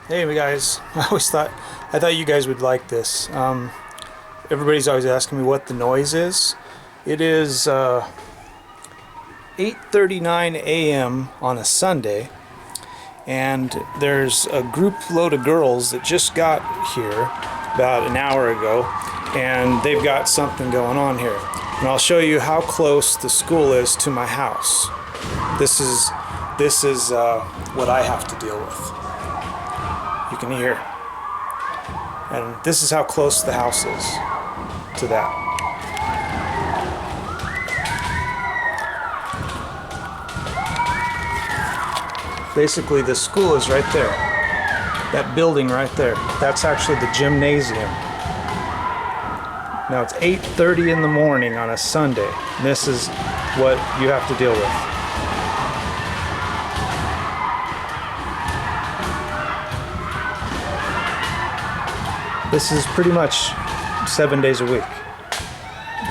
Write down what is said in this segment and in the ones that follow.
Hey guys, I thought you guys would like this. Everybody's always asking me what the noise is. It is 8:39 a.m. on a Sunday, and there's a group load of girls that just got here about an hour ago, and they've got something going on here. And I'll show you how close the school is to my house. This is what I have to deal with. You can hear. And this is how close the house is to that. Basically, the school is right there. That building right there. That's actually the gymnasium. Now it's 8:30 in the morning on a Sunday. And this is what you have to deal with. This is pretty much 7 days a week.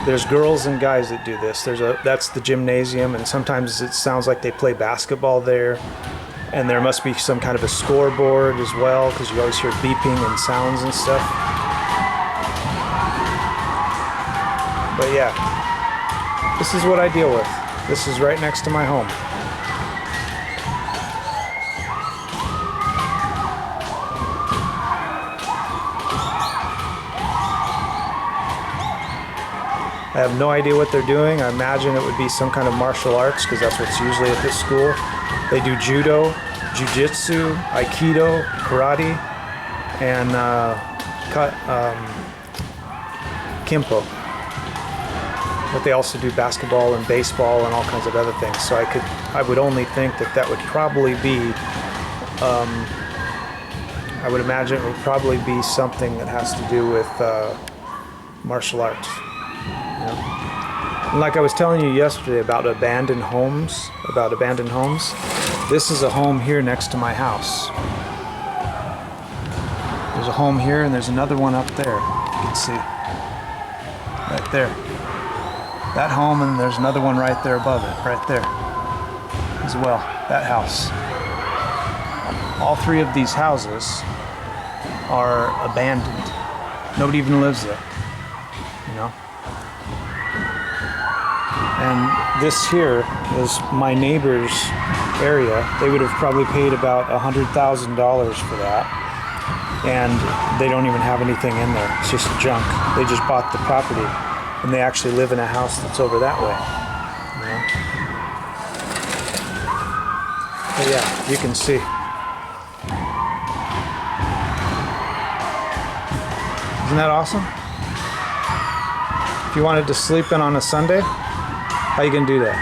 There's girls and guys that do this. That's the gymnasium, and sometimes it sounds like they play basketball there. And there must be some kind of a scoreboard as well, because you always hear beeping and sounds and stuff. But yeah, this is what I deal with. This is right next to my home. I have no idea what they're doing. I imagine it would be some kind of martial arts, because that's what's usually at this school. They do judo, jiu-jitsu, aikido, karate, and kimpo. But they also do basketball and baseball and all kinds of other things. So I would only think that would probably be, I would imagine it would probably be something that has to do with martial arts. And like I was telling you yesterday about abandoned homes, this is a home here next to my house. There's a home here, and there's another one up there. You can see right there. That home, and there's another one right there above it, right there as well. That house. All three of these houses are abandoned. Nobody even lives there, you know. And this here is my neighbor's area. They would have probably paid about $100,000 for that. And they don't even have anything in there. It's just junk. They just bought the property. And they actually live in a house that's over that way. You know? But yeah, you can see. Isn't that awesome? If you wanted to sleep in on a Sunday, how you gonna do that?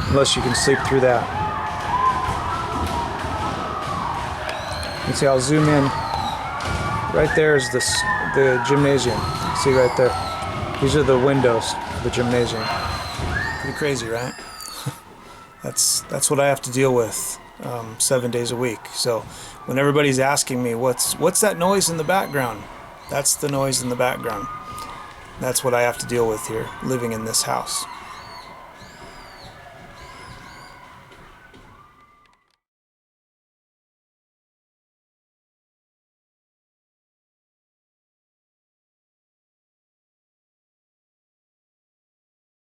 Unless you can sleep through that. You see, I'll zoom in. Right there is the gymnasium. See right there. These are the windows of the gymnasium. Pretty crazy, right? That's what I have to deal with 7 days a week. So when everybody's asking me what's that noise in the background, that's the noise in the background. That's what I have to deal with here, living in this house.